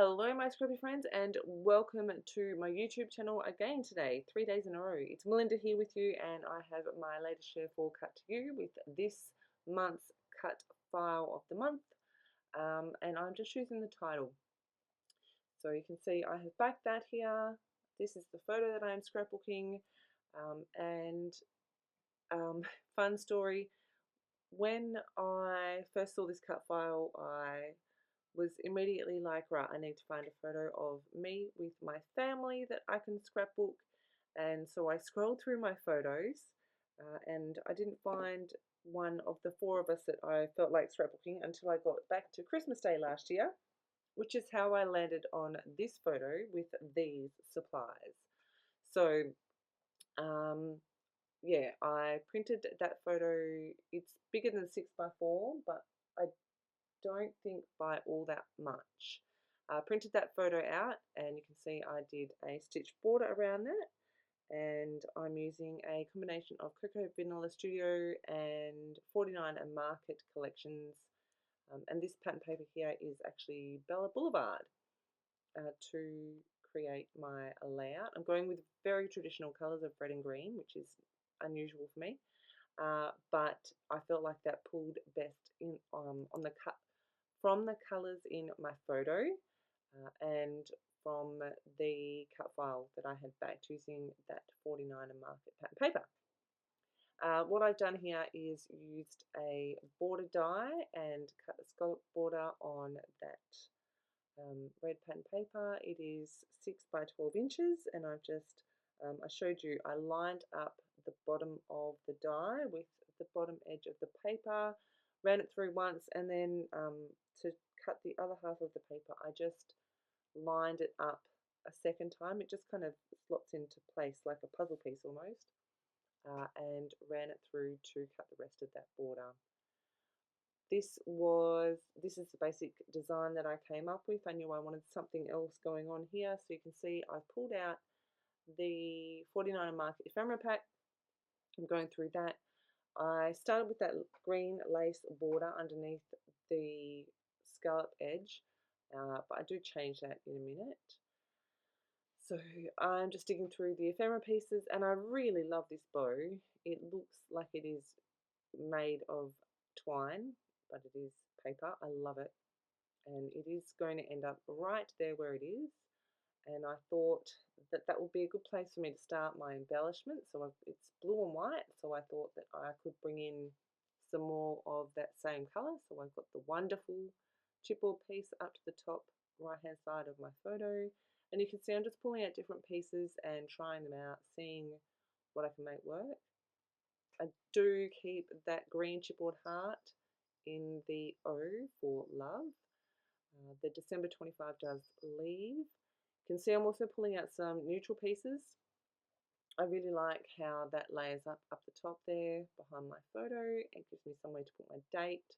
Hello my scrappy friends and welcome to my YouTube channel again today, 3 days in a row. It's Melinda here with you and I have my latest share for cut to you with this month's cut file of the month and I'm just choosing the title. So you can see I have backed that here. This is the photo that I am scrapbooking and fun story, when I first saw this cut file I was immediately like, right, I need to find a photo of me with my family that I can scrapbook. And so I scrolled through my photos and I didn't find one of the four of us that I felt like scrapbooking until I got back to Christmas Day last year, which is how I landed on this photo with these supplies. So, yeah, I printed that photo. It's bigger than 6x4, but I don't think by all that much. I printed that photo out and you can see I did a stitch border around that, and I'm using a combination of Cocoa Vanilla Studio and 49 and Market collections, and this pattern paper here is actually Bella Boulevard to create my layout. I'm going with very traditional colours of red and green, which is unusual for me, but I felt like that pulled best in on the cut from the colours in my photo and from the cut file that I had backed using that 49 and Market pattern paper. What I've done here is used a border die and cut a scallop border on that red pattern paper. It is 6 by 12 inches, and I've just, I showed you, I lined up the bottom of the die with the bottom edge of the paper, ran it through once, and then to cut the other half of the paper, I just lined it up a second time. It just kind of slots into place like a puzzle piece almost, and ran it through to cut the rest of that border. This is the basic design that I came up with. I knew I wanted something else going on here, so you can see I've pulled out the 49 Market ephemera pack. I'm going through that. I started with that green lace border underneath the scallop edge, but I do change that in a minute. So I'm just digging through the ephemera pieces, and I really love this bow. It looks like it is made of twine, but it is paper. I love it, and it is going to end up right there where it is. And I thought that that would be a good place for me to start my embellishment. So it's blue and white, so I thought that I could bring in some more of that same colour. So I've got the wonderful chipboard piece up to the top right hand side of my photo, and you can see I'm just pulling out different pieces and trying them out, seeing what I can make work. I do keep that green chipboard heart in the O for love. The December 25 does leave. You can see I'm also pulling out some neutral pieces. I really like how that layers up the top there behind my photo. It gives me somewhere to put my date.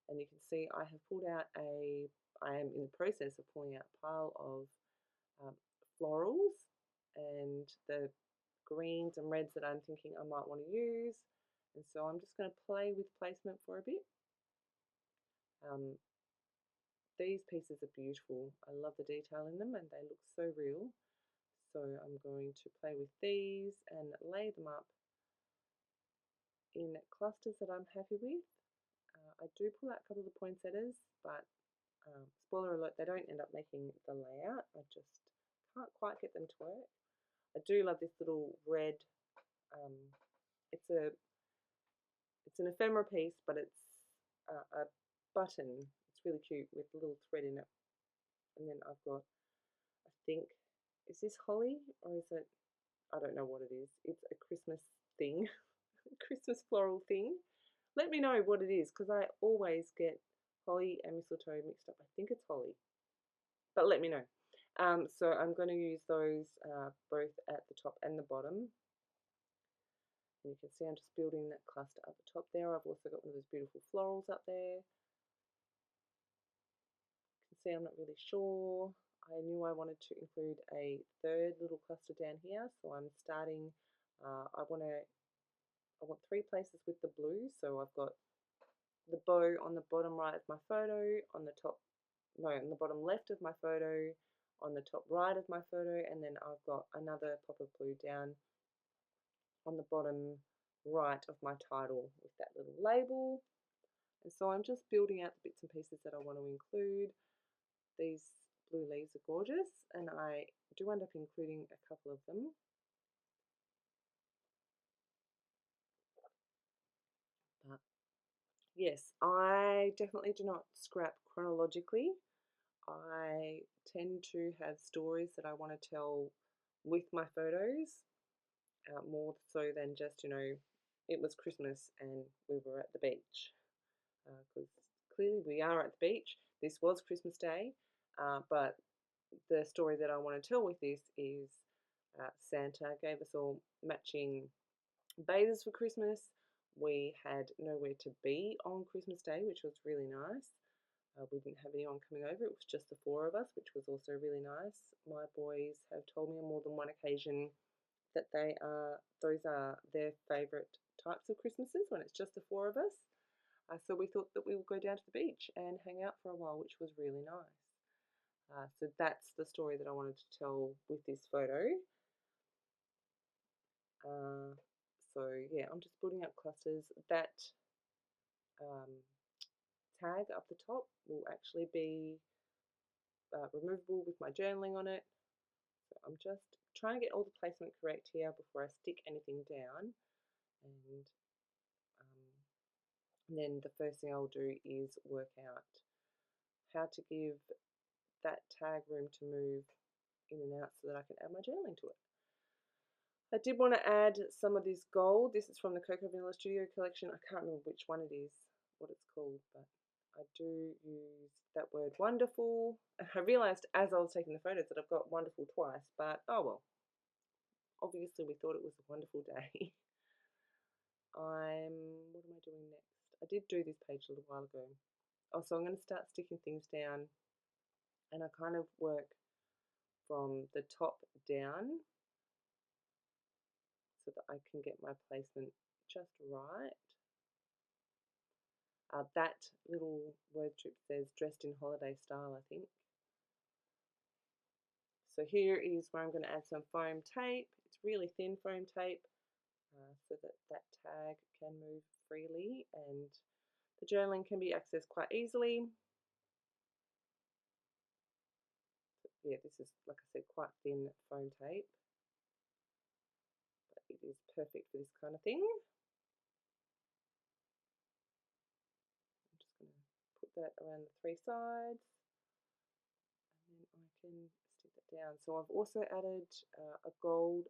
And you can see I have pulled out I am in the process of pulling out a pile of florals and the greens and reds that I'm thinking I might want to use. And so I'm just going to play with placement for a bit. These pieces are beautiful. I love the detail in them and they look so real. So I'm going to play with these and lay them up in clusters that I'm happy with. I do pull out a couple of the poinsettias, but spoiler alert, they don't end up making the layout. I just can't quite get them to work. I do love this little red, it's an ephemera piece, but it's a button. It's really cute with a little thread in it. And then I've got, I think, is this holly or is it, I don't know what it is. It's a Christmas thing, Christmas floral thing. Let me know what it is, because I always get holly and mistletoe mixed up. I think it's holly, but let me know. So I'm going to use those both at the top and the bottom. And you can see I'm just building that cluster up the top there. I've also got one of those beautiful florals up there. You can see I'm not really sure. I knew I wanted to include a third little cluster down here, so I'm starting, I want 3 places with the blue, so I've got the bow on the bottom right of my photo, on the top no, on the bottom left of my photo, on the top right of my photo, and then I've got another pop of blue down on the bottom right of my title with that little label. And so I'm just building out the bits and pieces that I want to include. These blue leaves are gorgeous, and I do end up including a couple of them. But yes, I definitely do not scrap chronologically. I tend to have stories that I want to tell with my photos, more so than just, it was Christmas and we were at the beach. Because clearly we are at the beach. This was Christmas Day, but the story that I want to tell with this is Santa gave us all matching bathers for Christmas. We had nowhere to be on Christmas Day, which was really nice. We didn't have anyone coming over. It was just the four of us, which was also really nice. My boys have told me on more than one occasion that those are their favourite types of Christmases, when it's just the four of us. So we thought that we would go down to the beach and hang out for a while, which was really nice. So that's the story that I wanted to tell with this photo. So yeah, I'm just building up clusters. That um, tag up the top will actually be removable with my journaling on it. So I'm just trying to get all the placement correct here before I stick anything down. And then the first thing I'll do is work out how to give that tag room to move in and out so that I can add my journaling to it. I did want to add some of this gold. This is from the Coco Vanilla Studio collection. I can't remember which one it is, what it's called, but I do use that word wonderful. I realised as I was taking the photos that I've got wonderful twice, but oh well. Obviously we thought it was a wonderful day. What am I doing next? I did do this page a little while ago. Oh, so I'm going to start sticking things down, and I kind of work from the top down so that I can get my placement just right. That little word strip says dressed in holiday style, I think. So here is where I'm going to add some foam tape. It's really thin foam tape, so that that tag can move freely and the journaling can be accessed quite easily. Yeah, this is, like I said, quite thin foam tape, but it is perfect for this kind of thing. I'm just going to put that around the three sides, and then I can stick that down. So I've also added a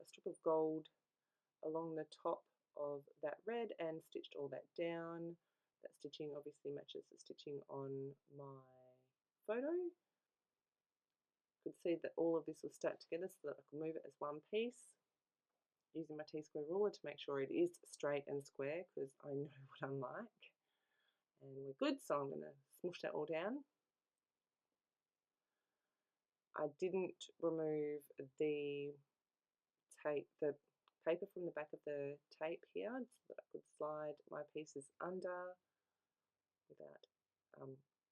strip of gold along the top of that red and stitched all that down. That stitching obviously matches the stitching on my photo. You could see that all of this was stuck together so that I can move it as one piece using my T-square ruler to make sure it is straight and square, because I know what I'm like. And we're good, so I'm going to smush that all down. I didn't remove the tape, the paper from the back of the tape here, so that I could slide my pieces under without,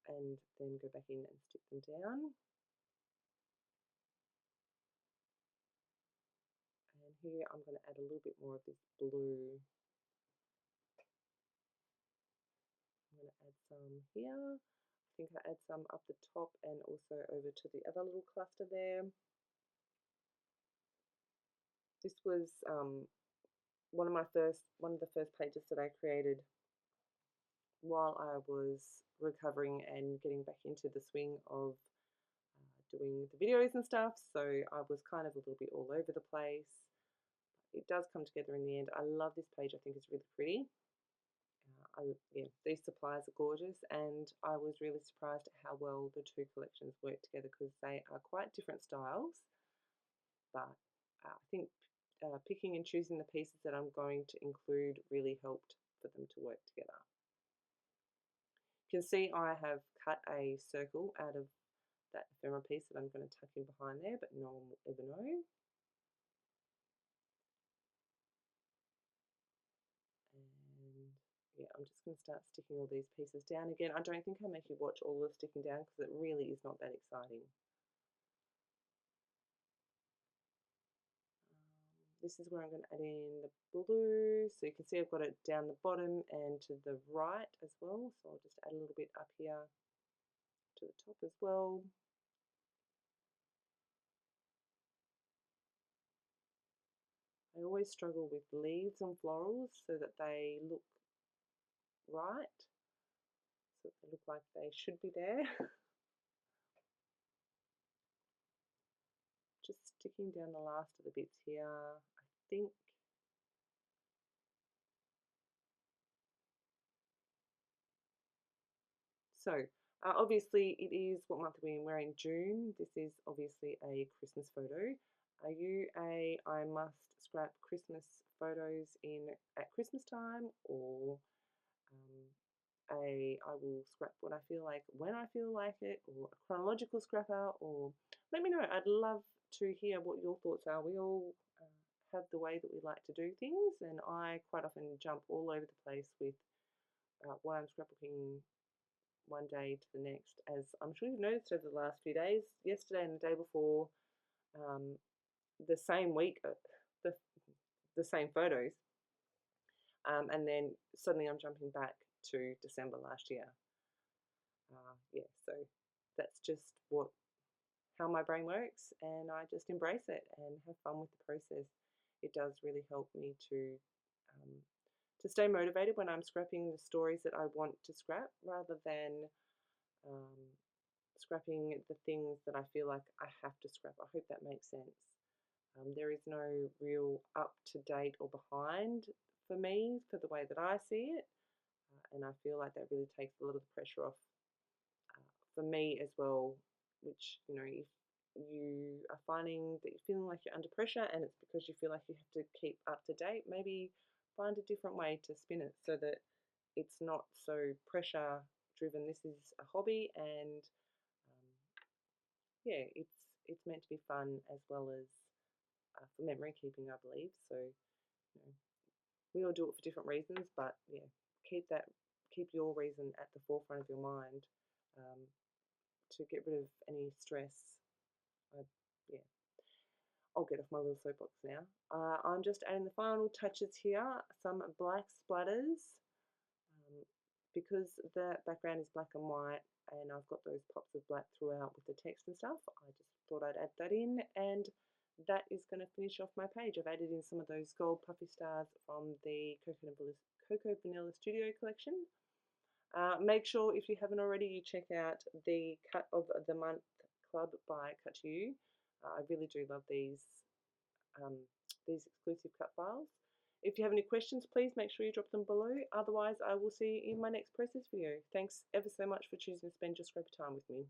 and then go back in and stick them down. And here I'm going to add a little bit more of this blue. I'm going to add some here. I think I add some up the top and also over to the other little cluster there. This was one of the first pages that I created while I was recovering and getting back into the swing of doing the videos and stuff. So I was kind of a little bit all over the place. It does come together in the end. I love this page. I think it's really pretty. Yeah, these supplies are gorgeous, and I was really surprised at how well the two collections work together, because they are quite different styles. But I think picking and choosing the pieces that I'm going to include really helped for them to work together. You can see I have cut a circle out of that ephemera piece that I'm going to tuck in behind there, but no one will ever know. And yeah, I'm just going to start sticking all these pieces down again. I don't think I make you watch all the sticking down because it really is not that exciting. This is where I'm going to add in the blue. So you can see I've got it down the bottom and to the right as well. So I'll just add a little bit up here to the top as well. I always struggle with leaves on florals so that they look right, so they look like they should be there. Just sticking down the last of the bits here, I think. So, obviously it is, what month are we in? We're in June. This is obviously a Christmas photo. Are you I must scrap Christmas photos in at Christmas time, or I will scrap what I feel like when I feel like it, or a chronological scrapper? Or let me know. I'd love to hear what your thoughts are. We all have the way that we like to do things, and I quite often jump all over the place with what I'm scrapbooking one day to the next, as I'm sure you've noticed over the last few days, yesterday and the day before, um, the same week, the, the same photos, and then suddenly I'm jumping back to December last year. Yeah, so that's just how my brain works, and I just embrace it and have fun with the process. It does really help me to stay motivated when I'm scrapping the stories that I want to scrap, rather than um, scrapping the things that I feel like I have to scrap. I hope that makes sense. There is no real up to date or behind for me for the way that I see it, and I feel like that really takes a lot of the pressure off for me as well. Which, if you are finding that you're feeling like you're under pressure and it's because you feel like you have to keep up to date, maybe find a different way to spin it so that it's not so pressure driven. This is a hobby, and yeah, it's meant to be fun as well as for memory keeping, I believe. So we all do it for different reasons, but yeah, keep your reason at the forefront of your mind, um, to get rid of any stress. Yeah, I'll get off my little soapbox now. I'm just adding the final touches here, some black splatters, because the background is black and white, and I've got those pops of black throughout with the text and stuff. I just thought I'd add that in, and that is going to finish off my page. I've added in some of those gold puffy stars from the Cocoa Vanilla Studio collection. Make sure, if you haven't already, you check out the Cut of the Month Club by Cut to You. I really do love these exclusive cut files. If you have any questions, please make sure you drop them below. Otherwise, I will see you in my next process video. Thanks ever so much for choosing to spend your scrappy time with me.